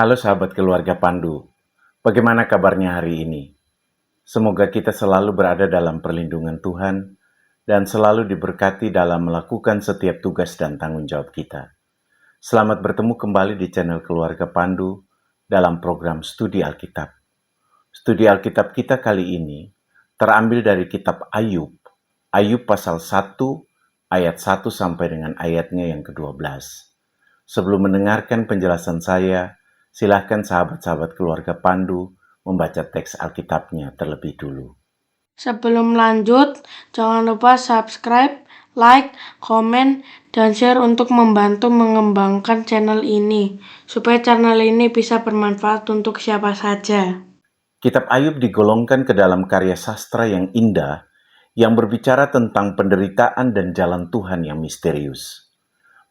Halo sahabat keluarga Pandu, bagaimana kabarnya hari ini? Semoga kita selalu berada dalam perlindungan Tuhan dan selalu diberkati dalam melakukan setiap tugas dan tanggung jawab kita. Selamat bertemu kembali di channel Keluarga Pandu dalam program Studi Alkitab. Studi Alkitab kita kali ini terambil dari kitab Ayub, Ayub pasal 1 ayat 1 sampai dengan ayatnya yang ke-12. Sebelum mendengarkan penjelasan saya, silahkan sahabat-sahabat keluarga Pandu membaca teks Alkitabnya terlebih dulu. Sebelum lanjut, jangan lupa subscribe, like, komen, dan share untuk membantu mengembangkan channel ini, supaya channel ini bisa bermanfaat untuk siapa saja. Kitab Ayub digolongkan ke dalam karya sastra yang indah, yang berbicara tentang penderitaan dan jalan Tuhan yang misterius.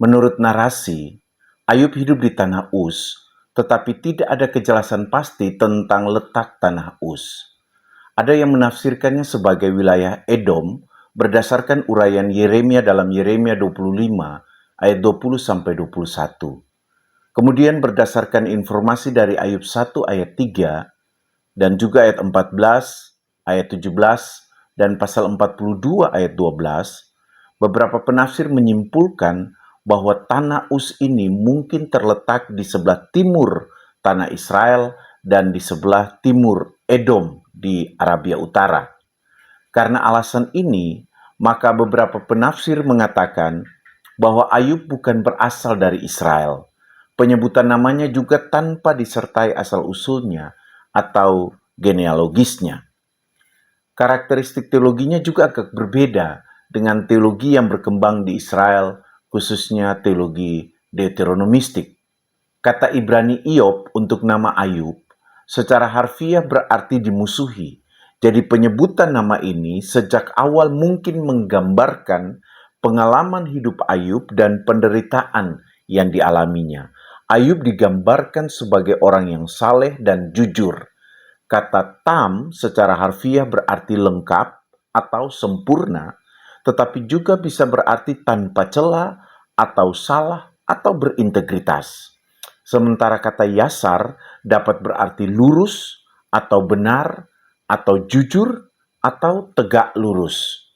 Menurut narasi, Ayub hidup di tanah Uz, tetapi tidak ada kejelasan pasti tentang letak tanah Uz. Ada yang menafsirkannya sebagai wilayah Edom berdasarkan uraian Yeremia dalam Yeremia 25 ayat 20 sampai 21. Kemudian berdasarkan informasi dari Ayub 1 ayat 3 dan juga ayat 14, ayat 17 dan pasal 42 ayat 12, beberapa penafsir menyimpulkan bahwa tanah Uz ini mungkin terletak di sebelah timur tanah Israel dan di sebelah timur Edom di Arabia Utara. Karena alasan ini, maka beberapa penafsir mengatakan bahwa Ayub bukan berasal dari Israel. Penyebutan namanya juga tanpa disertai asal-usulnya atau genealogisnya. Karakteristik teologinya juga agak berbeda dengan teologi yang berkembang di Israel, khususnya teologi deuteronomistik. Kata Ibrani Iyop untuk nama Ayub secara harfiah berarti dimusuhi. Jadi penyebutan nama ini sejak awal mungkin menggambarkan pengalaman hidup Ayub dan penderitaan yang dialaminya. Ayub digambarkan sebagai orang yang saleh dan jujur. Kata tam secara harfiah berarti lengkap atau sempurna, tetapi juga bisa berarti tanpa celah atau salah atau berintegritas. Sementara kata yasar dapat berarti lurus atau benar atau jujur atau tegak lurus.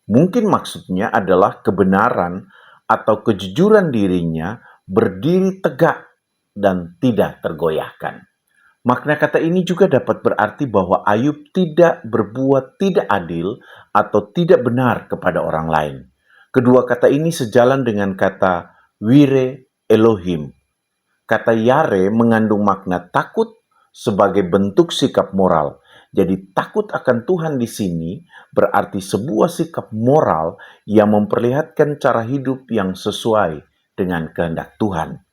Mungkin maksudnya adalah kebenaran atau kejujuran dirinya berdiri tegak dan tidak tergoyahkan. Makna kata ini juga dapat berarti bahwa Ayub tidak berbuat tidak adil atau tidak benar kepada orang lain. Kedua kata ini sejalan dengan kata wire Elohim. Kata yare mengandung makna takut sebagai bentuk sikap moral. Jadi takut akan Tuhan di sini berarti sebuah sikap moral yang memperlihatkan cara hidup yang sesuai dengan kehendak Tuhan.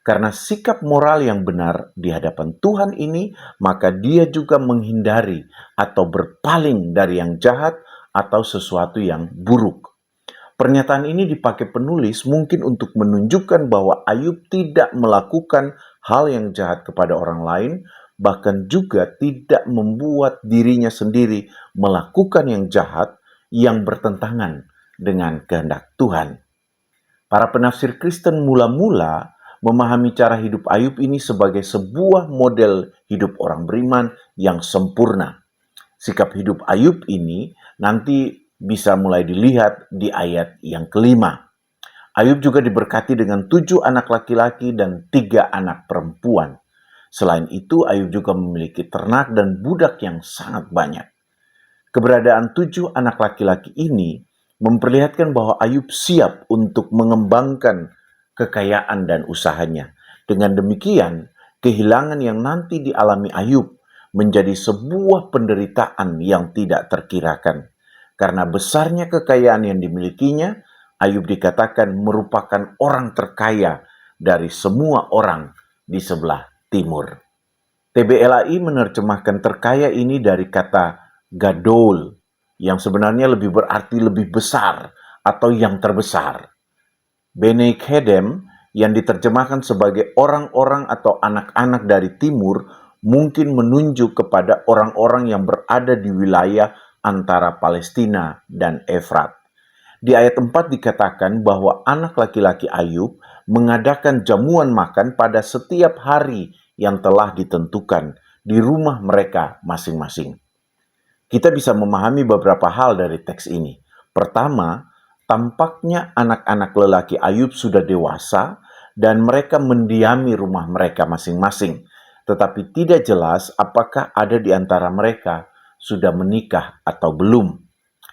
Karena sikap moral yang benar di hadapan Tuhan ini, maka dia juga menghindari atau berpaling dari yang jahat atau sesuatu yang buruk. Pernyataan ini dipakai penulis mungkin untuk menunjukkan bahwa Ayub tidak melakukan hal yang jahat kepada orang lain, bahkan juga tidak membuat dirinya sendiri melakukan yang jahat yang bertentangan dengan kehendak Tuhan. Para penafsir Kristen mula-mula memahami cara hidup Ayub ini sebagai sebuah model hidup orang beriman yang sempurna. Sikap hidup Ayub ini nanti bisa mulai dilihat di ayat yang kelima. Ayub juga diberkati dengan 7 anak laki-laki dan 3 anak perempuan. Selain itu, Ayub juga memiliki ternak dan budak yang sangat banyak. Keberadaan 7 anak laki-laki ini memperlihatkan bahwa Ayub siap untuk mengembangkan kekayaan dan usahanya. Dengan demikian, kehilangan yang nanti dialami Ayub menjadi sebuah penderitaan yang tidak terkirakan. Karena besarnya kekayaan yang dimilikinya, Ayub dikatakan merupakan orang terkaya dari semua orang di sebelah timur. TBLAI menerjemahkan terkaya ini dari kata gadol, yang sebenarnya lebih berarti lebih besar atau yang terbesar. Bene Kedem yang diterjemahkan sebagai orang-orang atau anak-anak dari timur mungkin menunjuk kepada orang-orang yang berada di wilayah antara Palestina dan Efrat. Di ayat 4 dikatakan bahwa anak laki-laki Ayub mengadakan jamuan makan pada setiap hari yang telah ditentukan di rumah mereka masing-masing. Kita bisa memahami beberapa hal dari teks ini. Pertama, tampaknya anak-anak lelaki Ayub sudah dewasa dan mereka mendiami rumah mereka masing-masing. Tetapi tidak jelas apakah ada di antara mereka sudah menikah atau belum.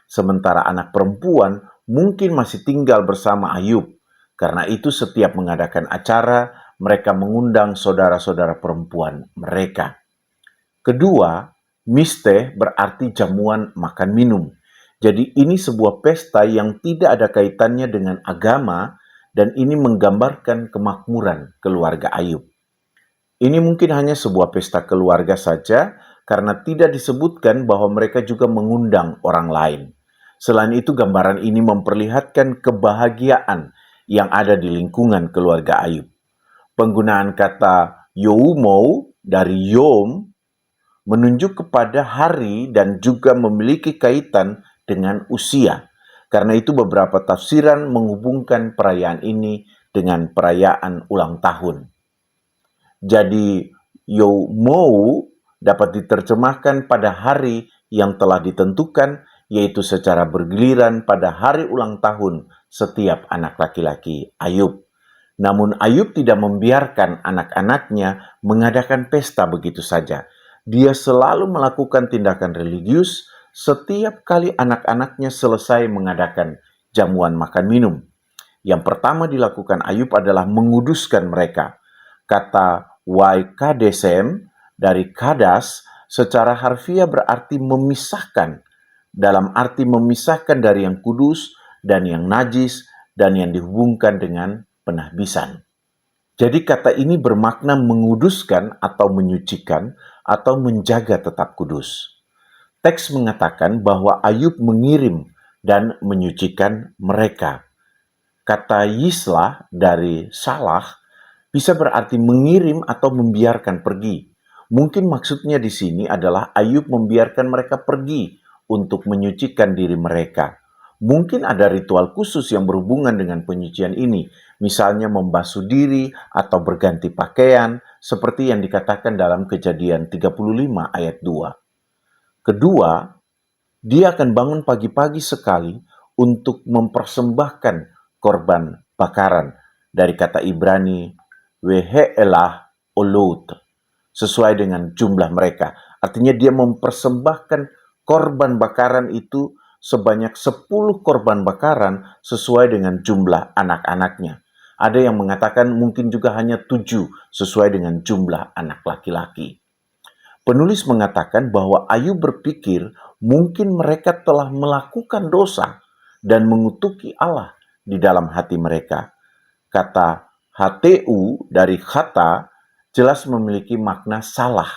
Sementara anak perempuan mungkin masih tinggal bersama Ayub. Karena itu setiap mengadakan acara, mereka mengundang saudara-saudara perempuan mereka. Kedua, misteh berarti jamuan makan minum. Jadi ini sebuah pesta yang tidak ada kaitannya dengan agama dan ini menggambarkan kemakmuran keluarga Ayub. Ini mungkin hanya sebuah pesta keluarga saja karena tidak disebutkan bahwa mereka juga mengundang orang lain. Selain itu, gambaran ini memperlihatkan kebahagiaan yang ada di lingkungan keluarga Ayub. Penggunaan kata youmou dari yom menunjuk kepada hari dan juga memiliki kaitan dengan usia. Karena itu beberapa tafsiran menghubungkan perayaan ini dengan perayaan ulang tahun. Jadi youmou dapat diterjemahkan pada hari yang telah ditentukan, yaitu secara bergiliran pada hari ulang tahun setiap anak laki-laki Ayub. Namun Ayub tidak membiarkan anak-anaknya mengadakan pesta begitu saja. Dia selalu melakukan tindakan religius setiap kali anak-anaknya selesai mengadakan jamuan makan minum. Yang pertama dilakukan Ayub adalah menguduskan mereka. Kata waikadesem dari kadas secara harfiah berarti memisahkan, dalam arti memisahkan dari yang kudus dan yang najis dan yang dihubungkan dengan penahbisan. Jadi kata ini bermakna menguduskan atau menyucikan atau menjaga tetap kudus. Teks mengatakan bahwa Ayub mengirim dan menyucikan mereka. Kata yislah dari salah bisa berarti mengirim atau membiarkan pergi. Mungkin maksudnya di sini adalah Ayub membiarkan mereka pergi untuk menyucikan diri mereka. Mungkin ada ritual khusus yang berhubungan dengan penyucian ini, misalnya membasuh diri atau berganti pakaian, seperti yang dikatakan dalam Kejadian 35 ayat 2. Kedua, dia akan bangun pagi-pagi sekali untuk mempersembahkan korban bakaran dari kata Ibrani wehe'elah olot, sesuai dengan jumlah mereka. Artinya dia mempersembahkan korban bakaran itu sebanyak 10 korban bakaran sesuai dengan jumlah anak-anaknya. Ada yang mengatakan mungkin juga hanya 7 sesuai dengan jumlah anak laki-laki. Penulis mengatakan bahwa Ayub berpikir mungkin mereka telah melakukan dosa dan mengutuki Allah di dalam hati mereka. Kata HTU dari khata jelas memiliki makna salah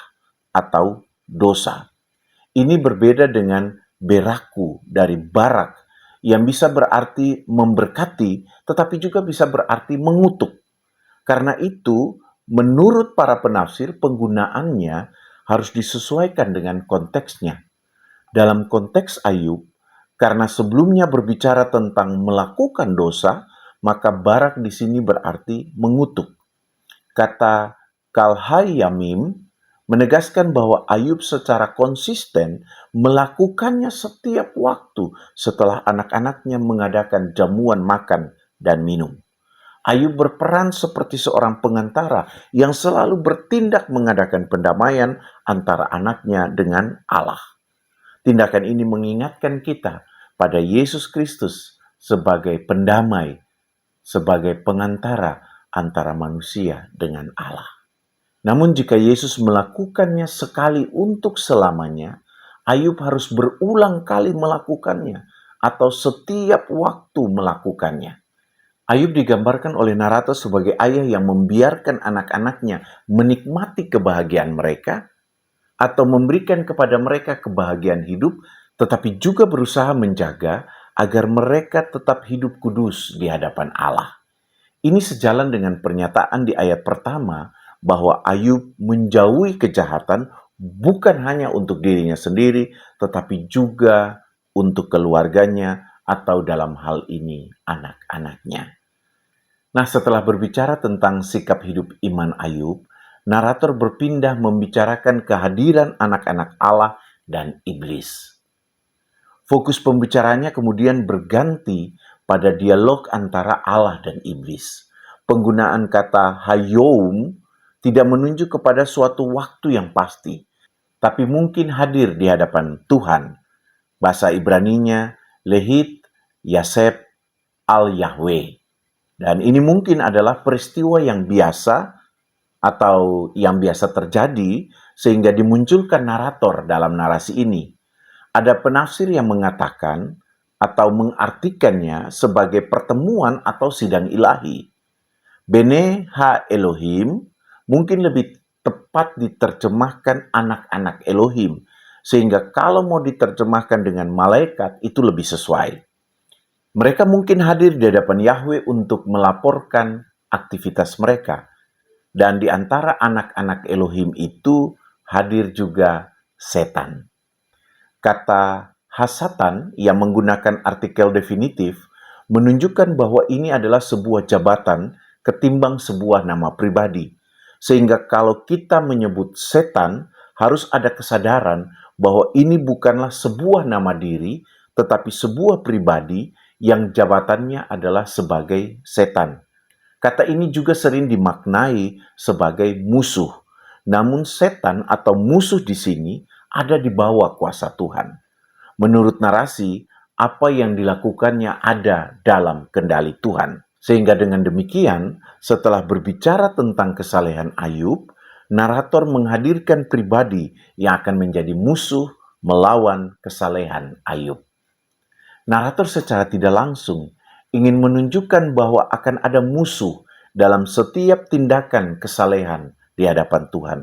atau dosa. Ini berbeda dengan beraku dari barak yang bisa berarti memberkati tetapi juga bisa berarti mengutuk. Karena itu, menurut para penafsir penggunaannya harus disesuaikan dengan konteksnya. Dalam konteks Ayub, karena sebelumnya berbicara tentang melakukan dosa, maka barak di sini berarti mengutuk. Kata kalhayamim menegaskan bahwa Ayub secara konsisten melakukannya setiap waktu setelah anak-anaknya mengadakan jamuan makan dan minum. Ayub berperan seperti seorang pengantara yang selalu bertindak mengadakan pendamaian antara anaknya dengan Allah. Tindakan ini mengingatkan kita pada Yesus Kristus sebagai pendamai, sebagai pengantara antara manusia dengan Allah. Namun jika Yesus melakukannya sekali untuk selamanya, Ayub harus berulang kali melakukannya atau setiap waktu melakukannya. Ayub digambarkan oleh narator sebagai ayah yang membiarkan anak-anaknya menikmati kebahagiaan mereka atau memberikan kepada mereka kebahagiaan hidup, tetapi juga berusaha menjaga agar mereka tetap hidup kudus di hadapan Allah. Ini sejalan dengan pernyataan di ayat pertama bahwa Ayub menjauhi kejahatan bukan hanya untuk dirinya sendiri, tetapi juga untuk keluarganya atau dalam hal ini anak-anaknya. Nah, setelah berbicara tentang sikap hidup iman Ayub, narator berpindah membicarakan kehadiran anak-anak Allah dan iblis. Fokus pembicaranya kemudian berganti pada dialog antara Allah dan iblis. Penggunaan kata hayom tidak menunjuk kepada suatu waktu yang pasti, tapi mungkin hadir di hadapan Tuhan. Bahasa Ibraninya Lehit Yaseb al-Yahweh. Dan ini mungkin adalah peristiwa yang biasa atau yang biasa terjadi sehingga dimunculkan narator dalam narasi ini. Ada penafsir yang mengatakan atau mengartikannya sebagai pertemuan atau sidang ilahi. Bene ha Elohim mungkin lebih tepat diterjemahkan anak-anak Elohim, sehingga kalau mau diterjemahkan dengan malaikat itu lebih sesuai. Mereka mungkin hadir di hadapan Yahweh untuk melaporkan aktivitas mereka. Dan di antara anak-anak Elohim itu hadir juga setan. Kata hasatan yang menggunakan artikel definitif menunjukkan bahwa ini adalah sebuah jabatan ketimbang sebuah nama pribadi. Sehingga kalau kita menyebut setan, harus ada kesadaran bahwa ini bukanlah sebuah nama diri, tetapi sebuah pribadi yang jabatannya adalah sebagai setan. Kata ini juga sering dimaknai sebagai musuh. Namun setan atau musuh di sini ada di bawah kuasa Tuhan. Menurut narasi, apa yang dilakukannya ada dalam kendali Tuhan. Sehingga dengan demikian, setelah berbicara tentang kesalehan Ayub, narator menghadirkan pribadi yang akan menjadi musuh melawan kesalehan Ayub. Narator secara tidak langsung ingin menunjukkan bahwa akan ada musuh dalam setiap tindakan kesalehan di hadapan Tuhan.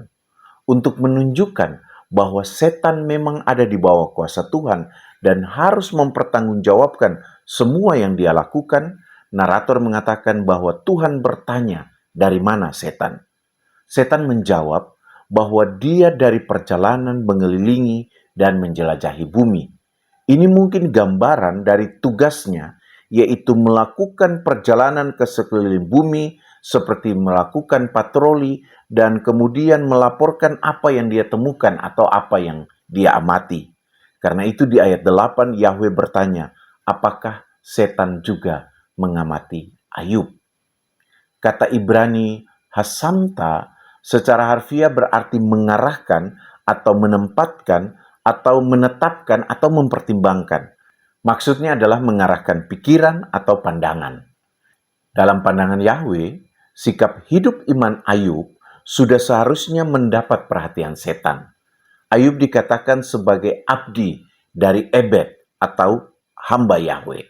Untuk menunjukkan bahwa setan memang ada di bawah kuasa Tuhan dan harus mempertanggungjawabkan semua yang dia lakukan, narator mengatakan bahwa Tuhan bertanya, dari mana setan? Setan menjawab bahwa dia dari perjalanan mengelilingi dan menjelajahi bumi. Ini mungkin gambaran dari tugasnya, yaitu melakukan perjalanan ke sekeliling bumi, seperti melakukan patroli, dan kemudian melaporkan apa yang dia temukan atau apa yang dia amati. Karena itu di ayat 8 Yahweh bertanya, apakah setan juga mengamati Ayub? Kata Ibrani hasamta secara harfiah berarti mengarahkan atau menempatkan atau menetapkan atau mempertimbangkan. Maksudnya adalah mengarahkan pikiran atau pandangan. Dalam pandangan Yahweh, sikap hidup iman Ayub sudah seharusnya mendapat perhatian setan. Ayub dikatakan sebagai abdi dari Ebed atau hamba Yahweh.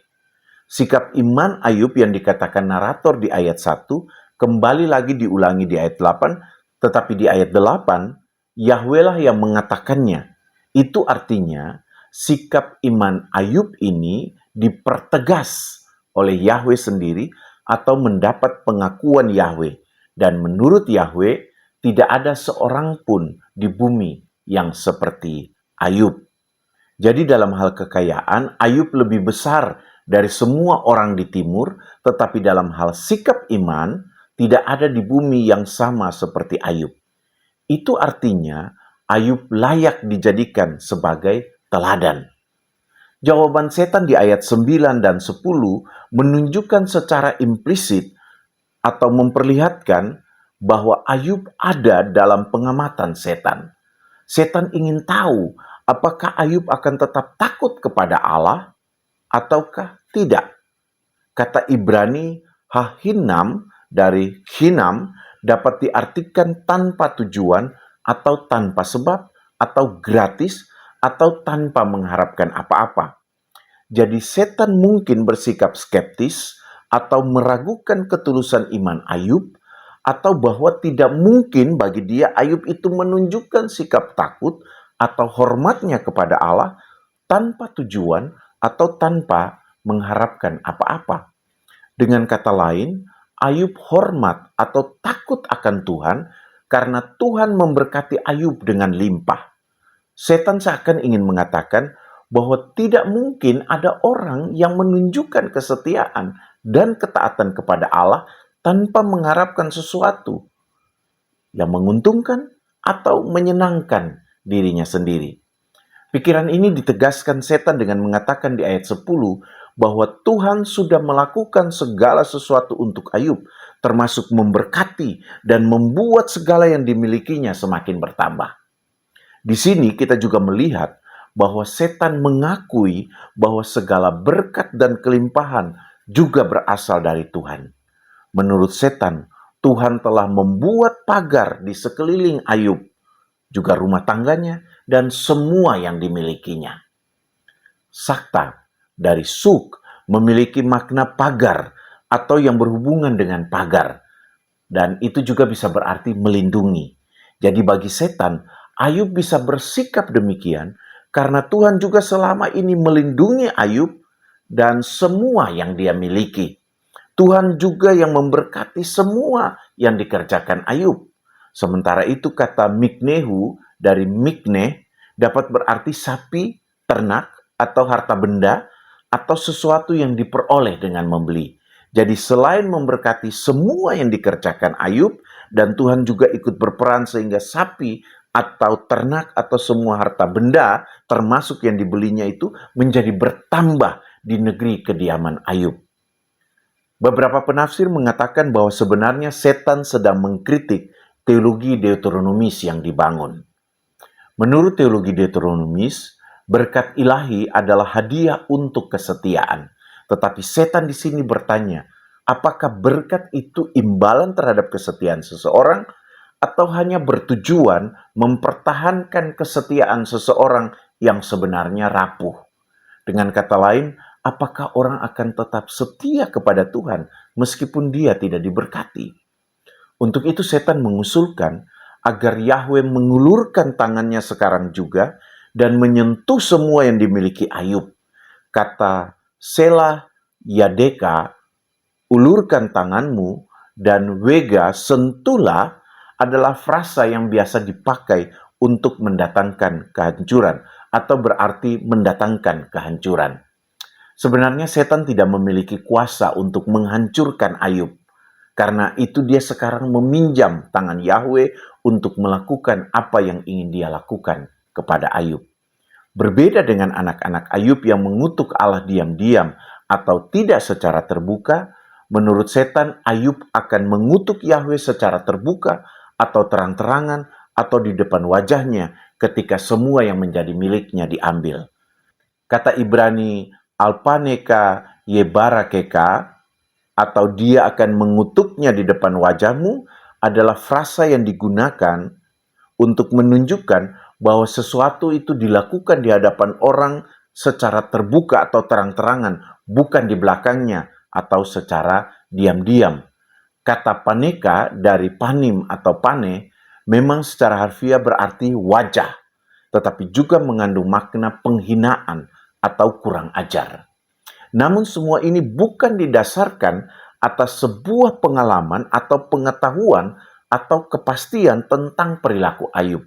Sikap iman Ayub yang dikatakan narator di ayat 1 kembali lagi diulangi di ayat 8, tetapi di ayat 8 Yahweh lah yang mengatakannya. Itu artinya sikap iman Ayub ini dipertegas oleh Yahweh sendiri atau mendapat pengakuan Yahweh. Dan menurut Yahweh tidak ada seorang pun di bumi yang seperti Ayub. Jadi dalam hal kekayaan, Ayub lebih besar dari semua orang di timur, tetapi dalam hal sikap iman, tidak ada di bumi yang sama seperti Ayub. Itu artinya Ayub layak dijadikan sebagai teladan. Jawaban setan di ayat 9 dan 10 menunjukkan secara implisit atau memperlihatkan bahwa Ayub ada dalam pengamatan setan. Setan ingin tahu apakah Ayub akan tetap takut kepada Allah ataukah tidak. Kata Ibrani hahinam dari hinam dapat diartikan tanpa tujuan atau tanpa sebab atau gratis atau tanpa mengharapkan apa-apa. Jadi setan mungkin bersikap skeptis atau meragukan ketulusan iman Ayub, atau bahwa tidak mungkin bagi dia Ayub itu menunjukkan sikap takut atau hormatnya kepada Allah tanpa tujuan atau tanpa mengharapkan apa-apa. Dengan kata lain, Ayub hormat atau takut akan Tuhan karena Tuhan memberkati Ayub dengan limpah. Setan seakan ingin mengatakan bahwa tidak mungkin ada orang yang menunjukkan kesetiaan dan ketaatan kepada Allah tanpa mengharapkan sesuatu yang menguntungkan atau menyenangkan dirinya sendiri. Pikiran ini ditegaskan setan dengan mengatakan di ayat 10 bahwa Tuhan sudah melakukan segala sesuatu untuk Ayub, termasuk memberkati dan membuat segala yang dimilikinya semakin bertambah. Di sini kita juga melihat bahwa setan mengakui bahwa segala berkat dan kelimpahan juga berasal dari Tuhan. Menurut setan, Tuhan telah membuat pagar di sekeliling Ayub, juga rumah tangganya, dan semua yang dimilikinya. Sakta dari suk memiliki makna pagar atau yang berhubungan dengan pagar. Dan itu juga bisa berarti melindungi. Jadi bagi setan, Ayub bisa bersikap demikian karena Tuhan juga selama ini melindungi Ayub dan semua yang dia miliki. Tuhan juga yang memberkati semua yang dikerjakan Ayub. Sementara itu kata miknehu dari mikneh dapat berarti sapi, ternak, atau harta benda, atau sesuatu yang diperoleh dengan membeli. Jadi selain memberkati semua yang dikerjakan Ayub, dan Tuhan juga ikut berperan sehingga sapi atau ternak atau semua harta benda, termasuk yang dibelinya itu, menjadi bertambah di negeri kediaman Ayub. Beberapa penafsir mengatakan bahwa sebenarnya setan sedang mengkritik teologi Deuteronomis yang dibangun. Menurut teologi Deuteronomis, berkat ilahi adalah hadiah untuk kesetiaan. Tetapi setan di sini bertanya, apakah berkat itu imbalan terhadap kesetiaan seseorang atau hanya bertujuan mempertahankan kesetiaan seseorang yang sebenarnya rapuh? Dengan kata lain, apakah orang akan tetap setia kepada Tuhan meskipun dia tidak diberkati? Untuk itu setan mengusulkan agar Yahweh mengulurkan tangannya sekarang juga dan menyentuh semua yang dimiliki Ayub. Kata Selah Yadeka, ulurkan tanganmu, dan Wega, sentuhlah, adalah frasa yang biasa dipakai untuk mendatangkan kehancuran atau berarti mendatangkan kehancuran. Sebenarnya setan tidak memiliki kuasa untuk menghancurkan Ayub. Karena itu dia sekarang meminjam tangan Yahweh untuk melakukan apa yang ingin dia lakukan kepada Ayub. Berbeda dengan anak-anak Ayub yang mengutuk Allah diam-diam atau tidak secara terbuka, menurut setan Ayub akan mengutuk Yahweh secara terbuka atau terang-terangan atau di depan wajahnya ketika semua yang menjadi miliknya diambil. Kata Ibrani alpaneka yebarakeka, atau dia akan mengutuknya di depan wajahmu, adalah frasa yang digunakan untuk menunjukkan bahwa sesuatu itu dilakukan di hadapan orang secara terbuka atau terang-terangan, bukan di belakangnya atau secara diam-diam. Kata paneka dari panim atau pane memang secara harfiah berarti wajah, tetapi juga mengandung makna penghinaan atau kurang ajar. Namun semua ini bukan didasarkan atas sebuah pengalaman atau pengetahuan atau kepastian tentang perilaku Ayub,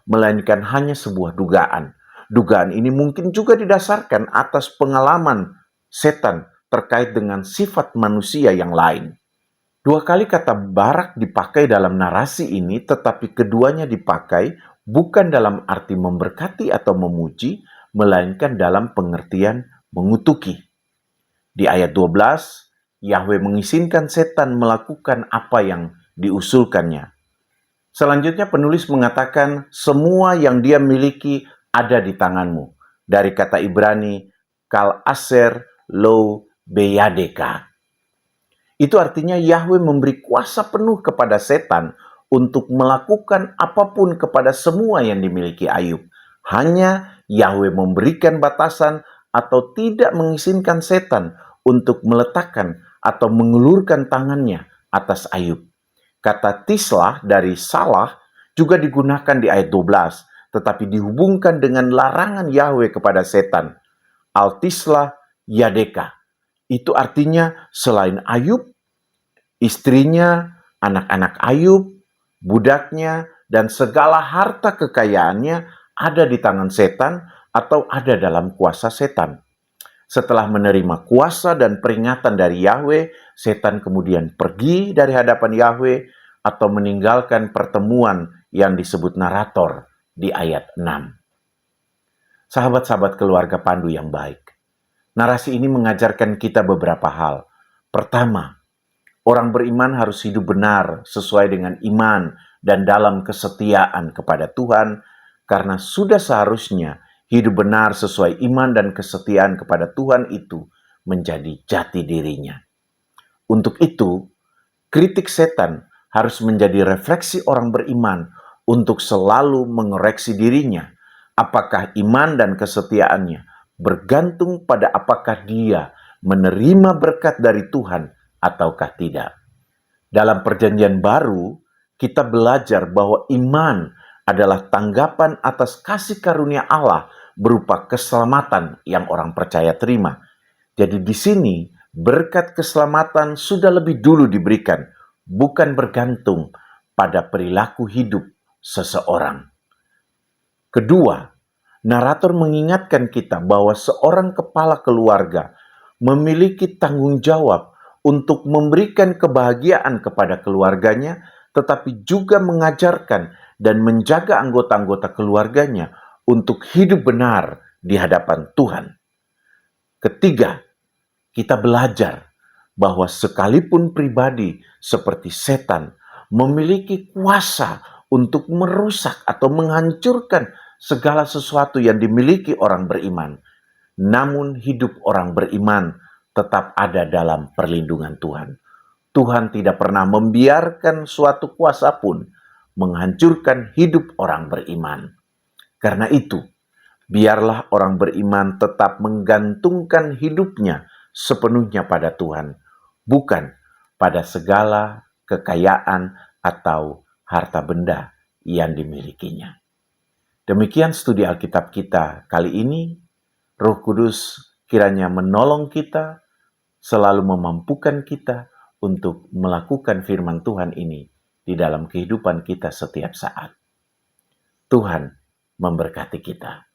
melainkan hanya sebuah dugaan. Dugaan ini mungkin juga didasarkan atas pengalaman setan terkait dengan sifat manusia yang lain. Dua kali kata barak dipakai dalam narasi ini, tetapi keduanya dipakai bukan dalam arti memberkati atau memuji, melainkan dalam pengertian mengutuki. Di ayat 12, Yahweh mengizinkan setan melakukan apa yang diusulkannya. Selanjutnya penulis mengatakan semua yang dia miliki ada di tanganmu. Dari kata Ibrani, kal aser lo beyadeka. Itu artinya Yahweh memberi kuasa penuh kepada setan untuk melakukan apapun kepada semua yang dimiliki Ayub. Hanya Yahweh memberikan batasan atau tidak mengizinkan setan untuk meletakkan atau mengulurkan tangannya atas Ayub. Kata tislah dari salah juga digunakan di ayat 12, tetapi dihubungkan dengan larangan Yahweh kepada setan. Altislah yadeka. Itu artinya selain Ayub, istrinya, anak-anak Ayub, budaknya, dan segala harta kekayaannya ada di tangan setan atau ada dalam kuasa setan. Setelah menerima kuasa dan peringatan dari Yahweh, setan kemudian pergi dari hadapan Yahweh atau meninggalkan pertemuan yang disebut narator di ayat 6. Sahabat-sahabat keluarga Pandu yang baik, narasi ini mengajarkan kita beberapa hal. Pertama, orang beriman harus hidup benar sesuai dengan iman dan dalam kesetiaan kepada Tuhan, karena sudah seharusnya hidup benar sesuai iman dan kesetiaan kepada Tuhan itu menjadi jati dirinya. Untuk itu, kritik setan harus menjadi refleksi orang beriman untuk selalu mengoreksi dirinya, apakah iman dan kesetiaannya bergantung pada apakah dia menerima berkat dari Tuhan ataukah tidak. Dalam perjanjian baru, kita belajar bahwa iman adalah tanggapan atas kasih karunia Allah berupa keselamatan yang orang percaya terima. Jadi di sini berkat keselamatan sudah lebih dulu diberikan, bukan bergantung pada perilaku hidup seseorang. Kedua, narator mengingatkan kita bahwa seorang kepala keluarga memiliki tanggung jawab untuk memberikan kebahagiaan kepada keluarganya, tetapi juga mengajarkan dan menjaga anggota-anggota keluarganya untuk hidup benar di hadapan Tuhan. Ketiga, kita belajar bahwa sekalipun pribadi seperti setan memiliki kuasa untuk merusak atau menghancurkan segala sesuatu yang dimiliki orang beriman, namun hidup orang beriman tetap ada dalam perlindungan Tuhan. Tuhan tidak pernah membiarkan suatu kuasa pun menghancurkan hidup orang beriman. Karena itu, biarlah orang beriman tetap menggantungkan hidupnya sepenuhnya pada Tuhan, bukan pada segala kekayaan atau harta benda yang dimilikinya. Demikian studi Alkitab kita kali ini. Roh Kudus kiranya menolong kita, selalu memampukan kita untuk melakukan firman Tuhan ini di dalam kehidupan kita setiap saat. Tuhan memberkati kita.